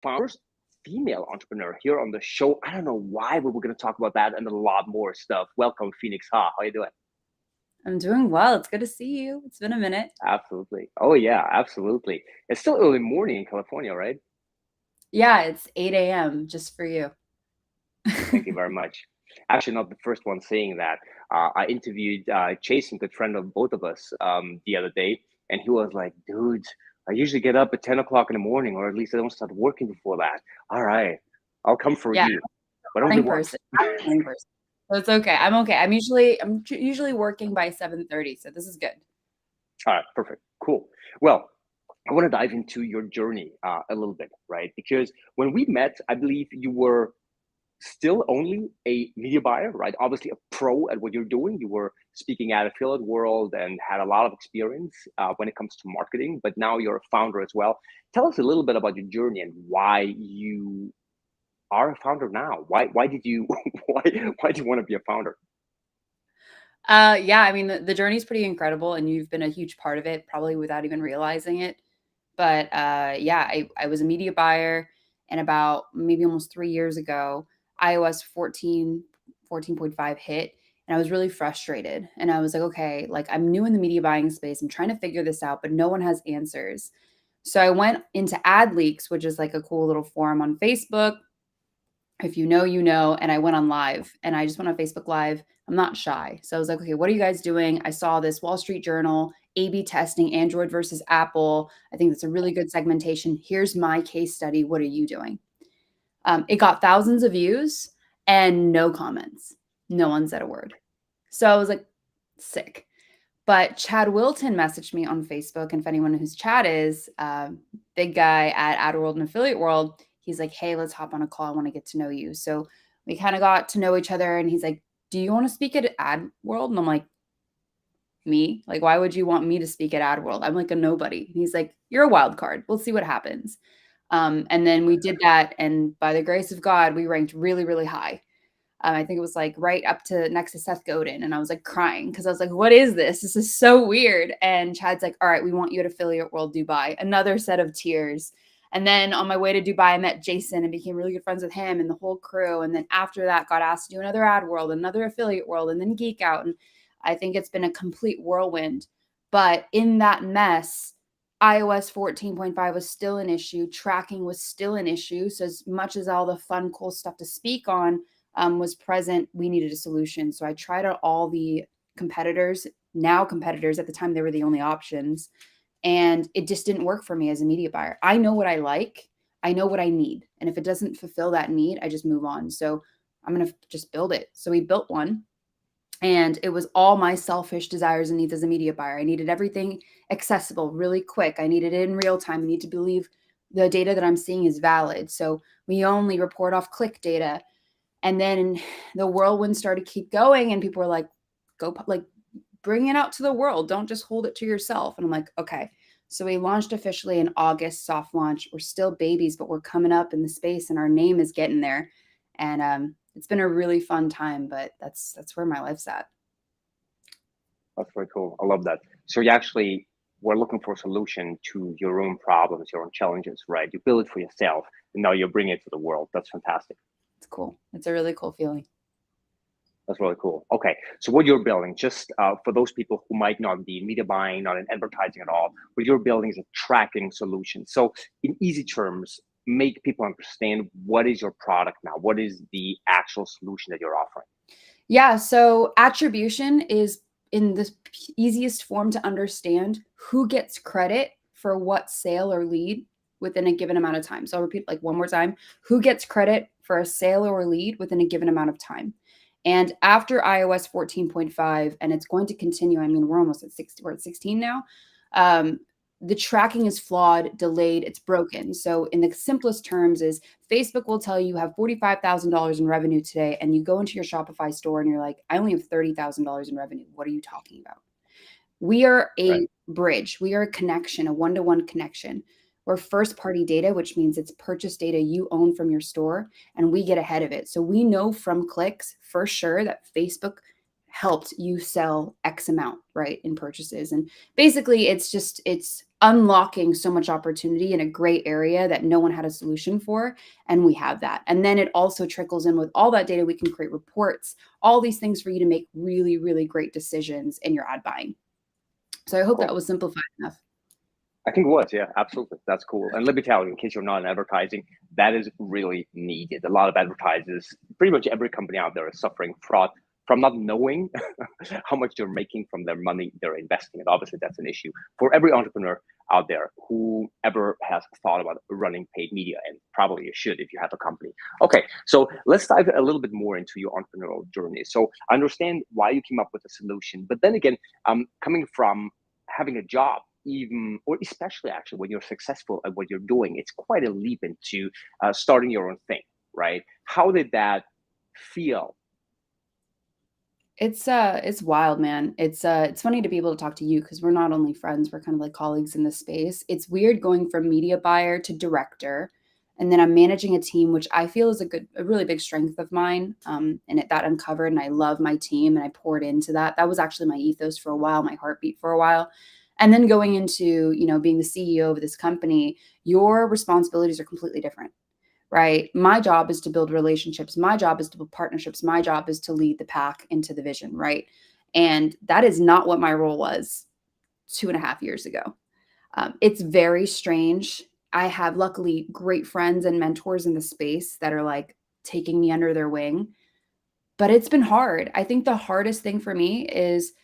first female entrepreneur here on the show. I don't know why, but we're going to talk about that and a lot more stuff. Welcome, Phoenix Ha. How you doing? I'm doing well. It's good to see you. It's been a minute. Absolutely. Oh yeah, absolutely. It's still early morning in California, right? Yeah, it's 8 a.m. just for you. Thank you very much. Actually, not the first one saying that. I interviewed Jason, good friend of both of us, the other day, and he was like, "Dude, I usually get up at 10 o'clock in the morning, or at least I don't start working before that." All right, I'll come for Yeah, you, but only morning once. person. I'm a morning person. So it's okay. I'm okay. I'm usually working by 7:30, so this is good. All right, perfect, cool. Well, I want to dive into your journey a little bit, right? Because when we met, I believe you were still only a media buyer, right? Obviously, a pro at what you're doing. You were speaking at Affiliate World and had a lot of experience when it comes to marketing, but now you're a founder as well. Tell us a little bit about your journey and why you are a founder now. Why did you why do you want to be a founder? Yeah, I mean the journey's pretty incredible, and you've been a huge part of it, probably without even realizing it. But yeah, I was a media buyer, and about maybe almost 3 years ago, iOS 14.5 hit, and I was really frustrated. And I was like, okay, like I'm new in the media buying space. I'm trying to figure this out, but no one has answers. So I went into Ad Leaks, which is like a cool little forum on Facebook. If you know, you know. And I went on live, and I just went on Facebook Live. I'm not shy. So I was like, okay, what are you guys doing? I saw this Wall Street Journal A/B testing Android versus Apple. I think that's a really good segmentation. Here's my case study. What are you doing? It got thousands of views and no comments. No one said a word. So I was like, sick. But Chad Wilton messaged me on Facebook, and if anyone whose Chad is, big guy at Ad World and Affiliate World, he's like, "Hey, let's hop on a call. I want to get to know you." So we kind of got to know each other, and he's like, "Do you want to speak at Ad World?" And I'm like, "Me? Like, why would you want me to speak at Ad World? I'm like a nobody." And he's like, "You're a wild card. We'll see what happens." And then we did that, and by the grace of God, we ranked really, really high. I think it was like right up to next to Seth Godin. And I was like crying because I was like, what is this? This is so weird. And Chad's like, all right, we want you at Affiliate World Dubai. Another set of tears. And then on my way to Dubai, I met Jason and became really good friends with him and the whole crew. And then after that, got asked to do another Ad World, another Affiliate World, and then Geek Out. And I think it's been a complete whirlwind. But in that mess, iOS 14.5 was still an issue. Tracking was still an issue. So as much as all the fun, cool stuff to speak on, was present, we needed a solution. So I tried out all the competitors, now competitors. At the time, they were the only options. And it just didn't work for me as a media buyer. I know what I like, I know what I need. And if it doesn't fulfill that need, I just move on. So I'm going to just build it. So we built one. And it was all my selfish desires and needs as a media buyer. I needed everything accessible, really quick. I needed it in real time. I need to believe the data that I'm seeing is valid. So we only report off click data. And then the whirlwind started to keep going, and people were like, go, like, bring it out to the world. Don't just hold it to yourself. And I'm like, okay. So we launched officially in August, soft launch. We're still babies, but we're coming up in the space, and our name is getting there. And it's been a really fun time, but that's where my life's at. That's very cool. I love that. So you actually were looking for a solution to your own problems, your own challenges, right? You build it for yourself, and now you're bringing it to the world. That's fantastic. It's cool. It's a really cool feeling. That's really cool. Okay, so what you're building, just for those people who might not be in media buying, not in advertising at all, what you're building is a tracking solution. So, in easy terms, make people understand what is your product now. What is the actual solution that you're offering? Yeah. So attribution is in the easiest form to understand who gets credit for what sale or lead within a given amount of time. So I'll repeat like one more time, who gets credit for a sale or lead within a given amount of time. And after iOS 14.5, and it's going to continue, I mean, we're almost at 60, we're at 16 now. Um, the tracking is flawed, delayed, it's broken. So in the simplest terms is Facebook will tell you have $45,000 in revenue today, and you go into your Shopify store and you're like, I only have $30,000 in revenue. What are you talking about? We are Right. a bridge. We are a connection, a one-to-one connection. We're first party data, which means it's purchase data you own from your store, and we get ahead of it. So we know from clicks for sure that Facebook helped you sell X amount, right, in purchases. And basically it's unlocking so much opportunity in a gray area that no one had a solution for. And we have that. And then it also trickles in with all that data. We can create reports, all these things for you to make really, really great decisions in your ad buying. So I hope that Cool. was simplified enough. I think it was, yeah, absolutely. That's cool. And let me tell you, in case you're not in advertising, that is really needed. A lot of advertisers, pretty much every company out there is suffering fraud from not knowing how much they're making from their money they're investing. And obviously, that's an issue for every entrepreneur out there who ever has thought about running paid media. And probably you should if you have a company. Okay, so let's dive a little bit more into your entrepreneurial journey. So I understand why you came up with a solution, but then again, coming from having a job, even or especially actually when you're successful at what you're doing, it's quite a leap into starting your own thing, right? How did that feel? It's wild, man. It's funny to be able to talk to you because we're not only friends, we're kind of like colleagues in this space. It's weird going from media buyer to director, and then I'm managing a team, which I feel is a really big strength of mine. That uncovered, and I love my team, and I poured into that. That was actually my ethos for a while, my heartbeat for a while. And then going into, being the CEO of this company, your responsibilities are completely different, right? My job is to build relationships. My job is to build partnerships. My job is to lead the pack into the vision, right? And that is not what my role was 2.5 years ago. It's very strange. I have luckily great friends and mentors in the space that are like taking me under their wing, but it's been hard. I think the hardest thing for me is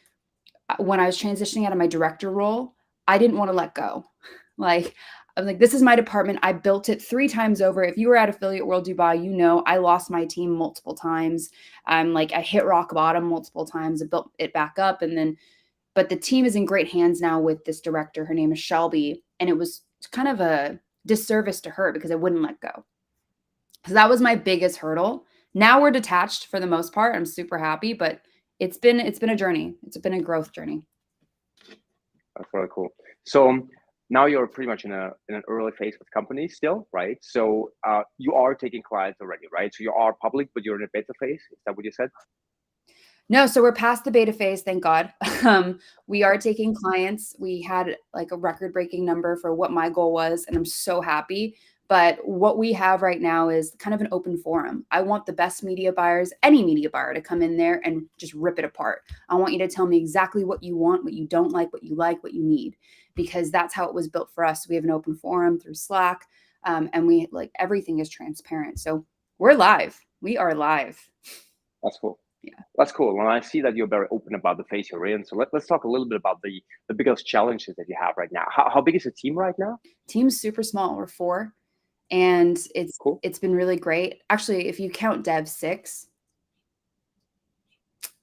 when I was transitioning out of my director role, I didn't want to let go. Like, I'm like, this is my department. I built it 3 times over. If you were at Affiliate World Dubai, I lost my team multiple times. I'm like, I hit rock bottom multiple times. I built it back up. But the team is in great hands now with this director. Her name is Shelby. And it was kind of a disservice to her because I wouldn't let go. So that was my biggest hurdle. Now we're detached for the most part. I'm super happy, but it's been a journey. It's been a growth journey. That's really cool. So now you're pretty much in an early phase with companies still, right? So you are taking clients already, right? So you are public, but you're in a beta phase. Is that what you said? No, so we're past the beta phase, thank God. We are taking clients. We had like a record-breaking number for what my goal was, and I'm so happy. But what we have right now is kind of an open forum. I want the best media buyers, any media buyer, to come in there and just rip it apart. I want you to tell me exactly what you want, what you don't like, what you need, because that's how it was built for us. We have an open forum through Slack, and we like everything is transparent. So we're live. We are live. That's cool. Yeah. That's cool. And I see that you're very open about the phase you're in. So let's talk a little bit about the biggest challenges that you have right now. How big is the team right now? Team's super small. We're 4. And it's Cool. it's been really great. Actually, if you count dev 6,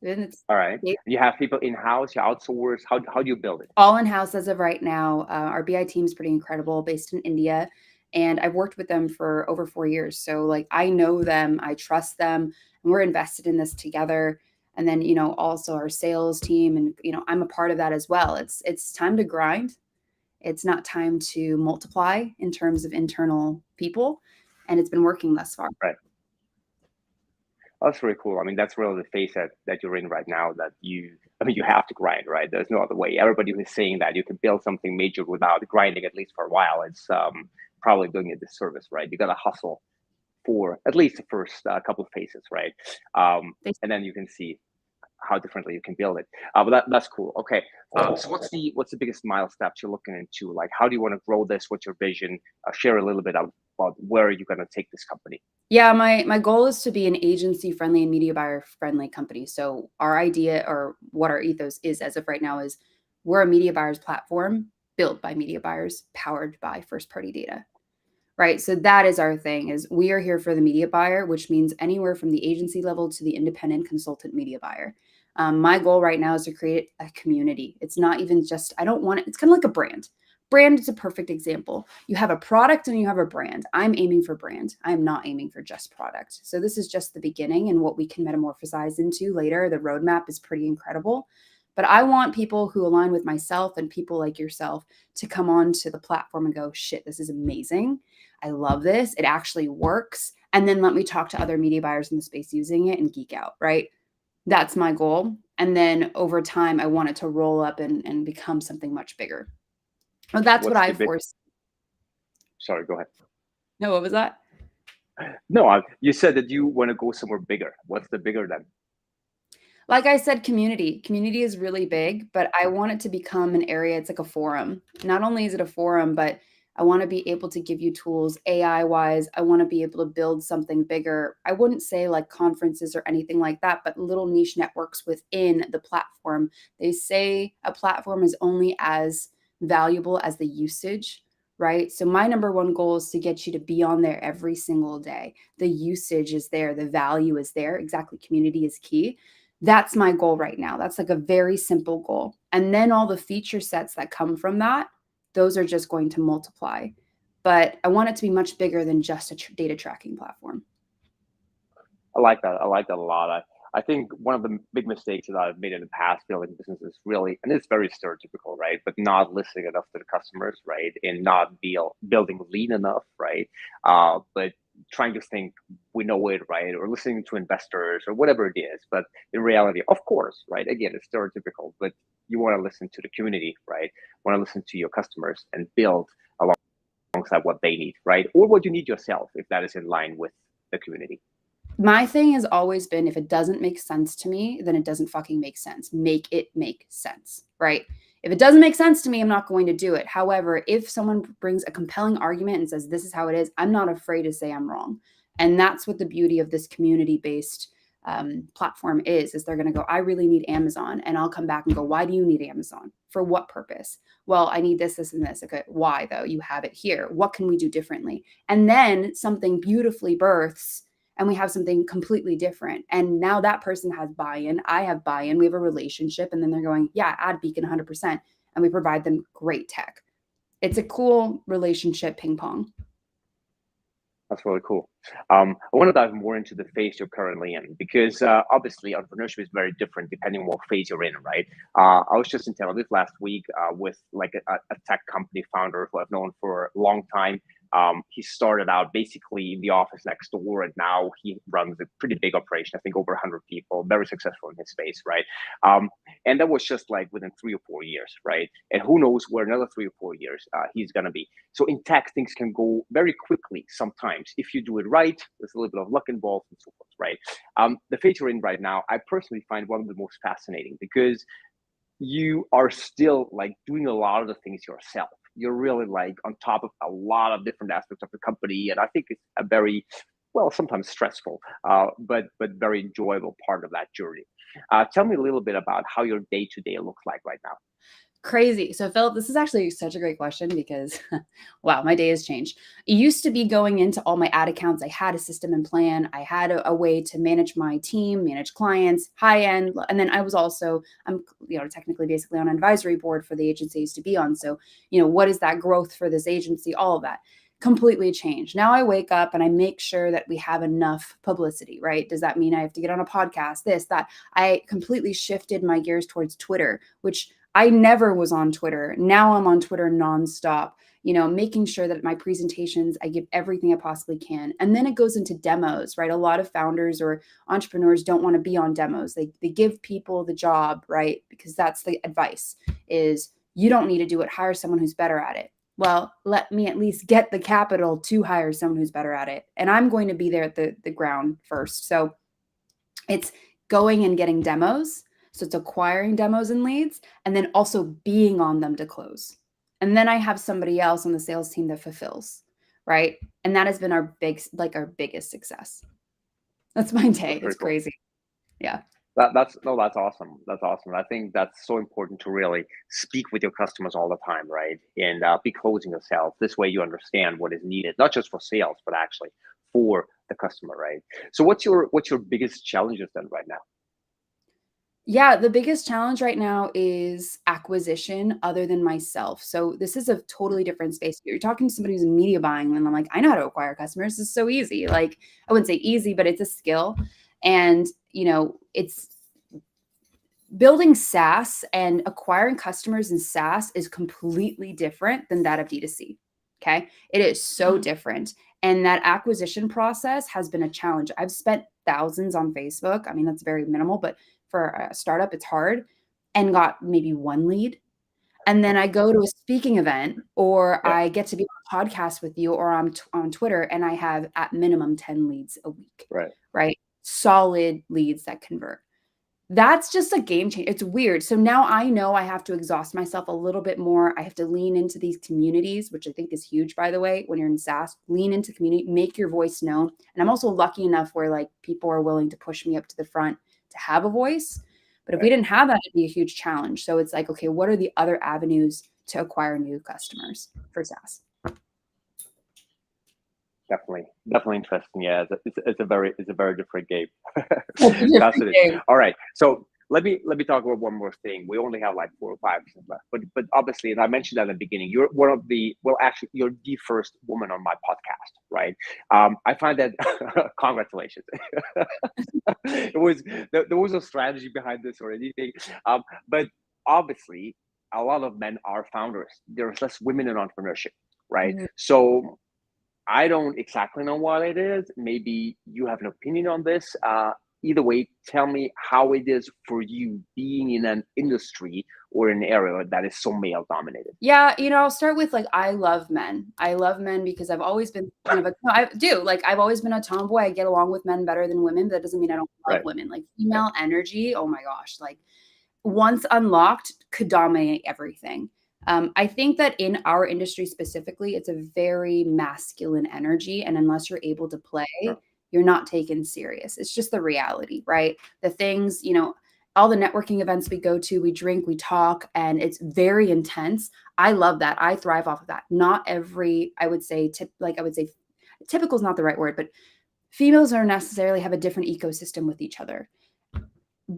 then it's All right. You have people in house, you outsource. How do you build it? all in-house as of right now. Our BI team's pretty incredible, based in India, and I've worked with them for over 4 years. So, like, I know them, I trust them, and we're invested in this together. And then, also our sales team, and, I'm a part of that as well. It's time to grind. It's not time to multiply in terms of internal people, and it's been working thus far. Right. That's really cool. I mean, that's really the phase that you're in right now. You have to grind, right? There's no other way. Everybody who's saying that you can build something major without grinding, at least for a while, it's probably doing a disservice, right? You got to hustle for at least the first couple of phases, right? And then you can see how differently you can build it. But that's cool. Okay. So what's the biggest milestone you're looking into? Like, how do you want to grow this? What's your vision? Share a little bit about where you're going to take this company. Yeah, my goal is to be an agency friendly and media buyer friendly company. So our idea, or what our ethos is as of right now, is we're a media buyers platform built by media buyers, powered by first party data. Right. So that is our thing, is we are here for the media buyer, which means anywhere from the agency level to the independent consultant media buyer. My goal right now is to create a community. It's not even just, I don't want it. It's kind of like a brand. Brand is a perfect example. You have a product and you have a brand. I'm aiming for brand. I'm not aiming for just product. So this is just the beginning, and what we can metamorphosize into later. The roadmap is pretty incredible. But I want people who align with myself and people like yourself to come onto the platform and go, shit, this is amazing. I love this. It actually works. And then let me talk to other media buyers in the space using it and geek out, right? That's my goal. And then over time, I want it to roll up and become something much bigger. Well, that's what What's I the big? foresee. Sorry, go ahead. No, what was that? No, you said that you want to go somewhere bigger. What's the bigger then? Like I said, community. Community is really big, but I want it to become an area, it's like a forum. Not only is it a forum, but I want to be able to give you tools AI wise. I want to be able to build something bigger. I wouldn't say like conferences or anything like that, but little niche networks within the platform. They say a platform is only as valuable as the usage, right? So my number one goal is to get you to be on there every single day. The usage is there, the value is there. Exactly. Community is key. That's my goal right now. That's like a very simple goal. And then all the feature sets that come from that, those are just going to multiply. But I want it to be much bigger than just a data tracking platform. I like that. I like that a lot. I think one of the big mistakes that I've made in the past building businesses really, and it's very stereotypical, right? But not listening enough to the customers, right? And not building lean enough, right? But trying to think we know it, right? Or listening to investors or whatever it is. But in reality, of course, right? Again, it's stereotypical, but you want to listen to the community, right? Want to listen to your customers and build alongside what they need, right? Or what you need yourself, if that is in line with the community. My thing has always been if it doesn't make sense to me, then it doesn't fucking make sense. Make it make sense, right? If it doesn't make sense to me, I'm not going to do it. However, if someone brings a compelling argument and says, this is how it is, I'm not afraid to say I'm wrong. And that's what the beauty of this community based platform is they're going to go, I really need Amazon. And I'll come back and go, why do you need Amazon? For what purpose? Well, I need this, this, and this. Okay, why though? You have it here. What can we do differently? And then something beautifully births and we have something completely different. And now that person has buy-in, I have buy-in, we have a relationship, and then they're going, yeah, add Beacon 100%. And we provide them great tech. It's a cool relationship ping pong. That's really cool. I want to dive more into the phase you're currently in because obviously entrepreneurship is very different depending on what phase you're in, right? I was just in Tel Aviv last week with like a tech company founder who I've known for a long time. He started out basically in the office next door, and now he runs a pretty big operation. I think over 100 people, very successful in his space, right? Um, and that was just like within 3 or 4 years, right? And who knows where another 3 or 4 years he's gonna be. So in tech, things can go very quickly sometimes if you do it right. There's a little bit of luck involved and so forth, right? The phase you're in right now, I personally find one of the most fascinating because you are still like doing a lot of the things yourself. You're really like on top of a lot of different aspects of the company, and I think it's a very well sometimes stressful, but very enjoyable part of that journey. Tell me a little bit about how your day to day looks like right now. Crazy. So, Philip, this is actually such a great question because, wow, my day has changed. It used to be going into all my ad accounts. I had a system and plan. I had a way to manage my team, manage clients, high end, and then I was also, I'm, technically basically on an advisory board for the agency I used to be on. So, what is that growth for this agency? All of that completely changed. Now I wake up and I make sure that we have enough publicity, right? Does that mean I have to get on a podcast? This, that. I completely shifted my gears towards Twitter, which I never was on Twitter. Now I'm on Twitter nonstop, making sure that my presentations, I give everything I possibly can. And then it goes into demos, right? A lot of founders or entrepreneurs don't want to be on demos. They give people the job, right? Because that's the advice is you don't need to do it. Hire someone who's better at it. Well, let me at least get the capital to hire someone who's better at it. And I'm going to be there at the ground first. So it's going and getting demos. So it's acquiring demos and leads, and then also being on them to close. And then I have somebody else on the sales team that fulfills, right? And that has been our biggest success. That's my day. That's It's pretty cool. crazy. Yeah. That's no, that's awesome. That's awesome. I think that's so important to really speak with your customers all the time, right? And be closing yourself. This way, you understand what is needed, not just for sales, but actually for the customer, right? So, what's your biggest challenges then right now? Yeah, the biggest challenge right now is acquisition other than myself. So this is a totally different space. You're talking to somebody who's in media buying, and I'm like, I know how to acquire customers. It's so easy. Like, I wouldn't say easy, but it's a skill. And, it's building SaaS and acquiring customers in SaaS is completely different than that of D2C. Okay. It is so different. And that acquisition process has been a challenge. I've spent thousands on Facebook. I mean, that's very minimal, but for a startup, it's hard, and got maybe one lead. And then I go to a speaking event, or Yeah, I get to be on a podcast with you, or on Twitter, and I have at minimum 10 leads a week, right. right? Solid leads that convert. That's just a game changer. It's weird. So now I know I have to exhaust myself a little bit more. I have to lean into these communities, which I think is huge, by the way, when you're in SaaS. Lean into community, make your voice known. And I'm also lucky enough where like people are willing to push me up to the front to have a voice. But if we Right. didn't have that, it'd be a huge challenge. So it's like, okay, what are the other avenues to acquire new customers for SaaS? Definitely, definitely interesting. Yeah, it's a very different game. That's a different Fascinating. game. All right, so let me talk about one more thing. We only have like 4 or 5% left, but obviously, and I mentioned that at the beginning, you're one of the well, actually, you're the first woman on my podcast, right? I find that congratulations. it was there was no strategy behind this or anything, but obviously, a lot of men are founders. There's less women in entrepreneurship, right? Mhm. So I don't exactly know what it is. Maybe you have an opinion on this. Either way, tell me how it is for you being in an industry or an area that is so male dominated. Yeah, I'll start with like I love men. I love men because I've always been kind of a no, I do. Like I've always been a tomboy. I get along with men better than women, but that doesn't mean I don't love Right. women. Like Right. female energy, oh my gosh, like once unlocked could dominate everything. I think that in our industry specifically, it's a very masculine energy. And unless you're able to play, Sure. you're not taken serious. It's just the reality, right? The things, all the networking events we go to, we drink, we talk, and it's very intense. I love that. I thrive off of that. Not every, I would say, typical is not the right word, but females are necessarily have a different ecosystem with each other.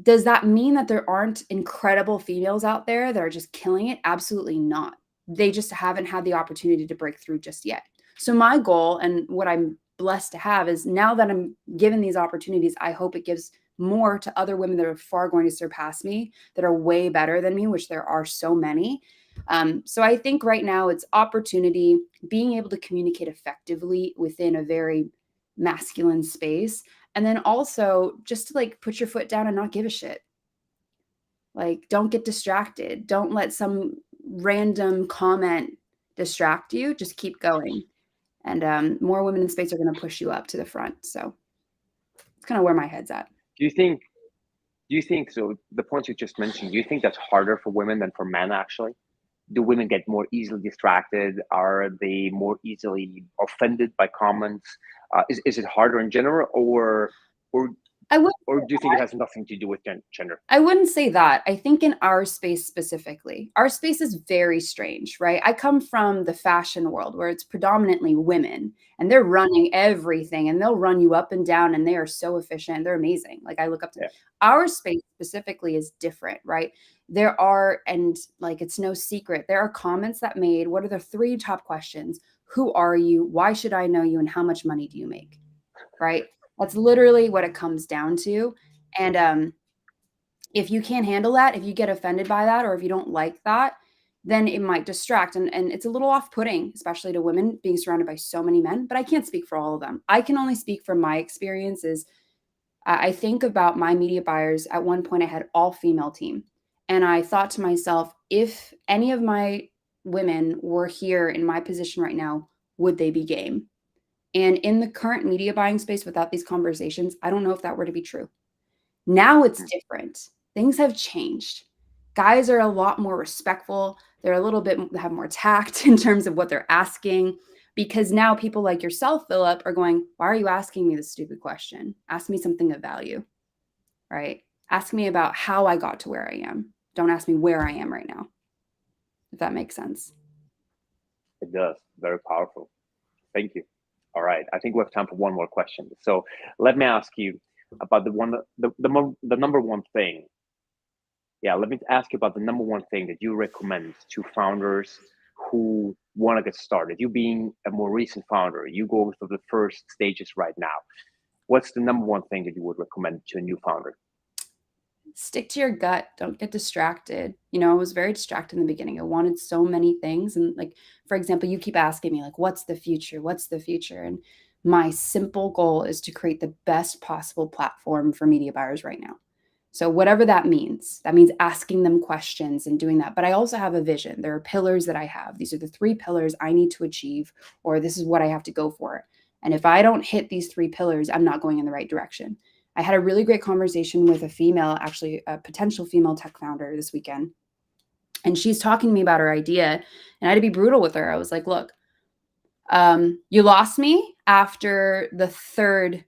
Does that mean that there aren't incredible females out there that are just killing it? Absolutely not. They just haven't had the opportunity to break through just yet. So my goal and what I'm blessed to have is now that I'm given these opportunities, I hope it gives more to other women that are far going to surpass me, that are way better than me, which there are so many. So I think right now it's opportunity, being able to communicate effectively within a very masculine space, and then also just to like put your foot down and not give a shit. Like, don't get distracted. Don't let some random comment distract you. Just keep going. And more women in space are going to push you up to the front. So it's kind of where my head's at. Do you think? Do you think so? The points you just mentioned. Do you think that's harder for women than for men? Actually, do women get more easily distracted? Are they more easily offended by comments? Is it harder in general, or I would or do you think it has nothing to do with gender? I wouldn't say that. I think in our space specifically, our space is very strange, right? I come from the fashion world where it's predominantly women and they're running everything and they'll run you up and down and they are so efficient. They're amazing. Like I look up to Yeah. our space specifically is different, right? There are, and like it's no secret, there are comments that made. What are the three top questions? Who are you? Why should I know you? And how much money do you make? Right? That's literally what it comes down to. And if you can't handle that, if you get offended by that, or if you don't like that, then it might distract. And it's a little off putting, especially to women being surrounded by so many men. But I can't speak for all of them. I can only speak from my experiences. I think about my media buyers. At one point, I had all female team. And I thought to myself, if any of my women were here in my position right now, would they be game? And in the current media buying space without these conversations, I don't know if that were to be true. Now it's Mm. different. Things have changed. Guys are a lot more respectful. They're a little bit have more tact in terms of what they're asking because now people like yourself, Philip, are going, "Why are you asking me this stupid question? Ask me something of value." Right? Ask me about how I got to where I am. Don't ask me where I am right now. If that makes sense. It does. Very powerful. Thank you. All right. I think we have time for one more question. So let me ask you about the number one thing. Yeah, let me ask you about the number one thing that you recommend to founders who want to get started. You being a more recent founder, you go through the first stages right now. What's the number one thing that you would recommend to a new founder? Stick to your gut. Don't get distracted. I was very distracted in the beginning. I wanted so many things. And like, for example, you keep asking me, like, what's the future? What's the future? And my simple goal is to create the best possible platform for media buyers right now. So whatever that means asking them questions and doing that. But I also have a vision. There are pillars that I have. These are the 3 pillars I need to achieve, or this is what I have to go for. And if I don't hit these 3 pillars, I'm not going in the right direction. I had a really great conversation with a female, actually a potential female tech founder this weekend. And she's talking to me about her idea. And I had to be brutal with her. I was like, look, you lost me after the 3rd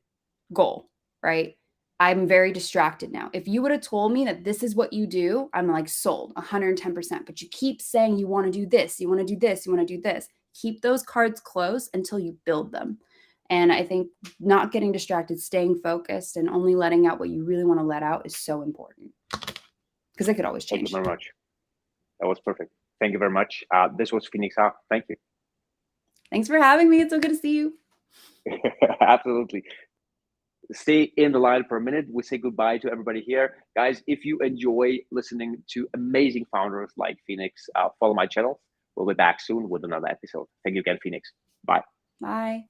goal, right? I'm very distracted now. If you would have told me that this is what you do, I'm like sold 110%. But you keep saying you want to do this, you want to do this, you want to do this. Keep those cards close until you build them. And I think not getting distracted, staying focused, and only letting out what you really want to let out is so important, because it could always Thank you change. very much. That was perfect. Thank you very much. This was Phoenix Ha. Thank you. Thanks for having me. It's so good to see you. Absolutely. Stay in the line for a minute. We say goodbye to everybody here. Guys, if you enjoy listening to amazing founders like Phoenix, follow my channel. We'll be back soon with another episode. Thank you again, Phoenix. Bye. Bye.